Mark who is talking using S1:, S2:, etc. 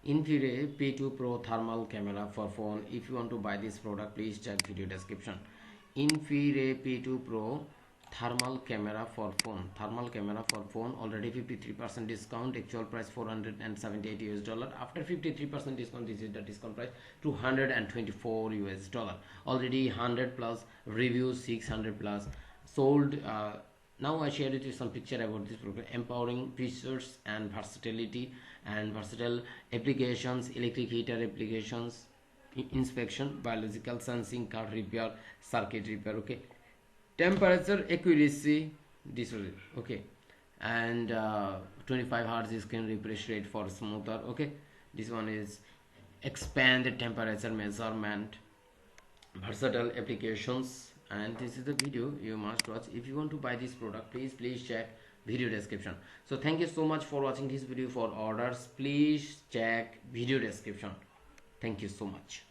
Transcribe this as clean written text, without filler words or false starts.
S1: InfiRay P2 Pro thermal camera for phone. If you want to buy this product, please check video description. InfiRay P2 Pro thermal camera for phone. Thermal camera for phone, already 53% discount. Actual price $478 US. After 53% discount, this is the discount price $224 US. Already 100 plus reviews, 600 plus sold. Now I shared with you some picture about this program. Empowering features and versatility and versatile applications, electric heater applications, inspection, biological sensing, car repair, circuit repair. Okay, temperature accuracy, this was it. Okay, and 25 hertz screen refresh rate for smoother. Okay, this one is expand the temperature measurement, versatile applications, and this is the video you must watch. If you want to buy this product, please check video description. So thank you so much for watching this video. For orders, please check video description. Thank you so much.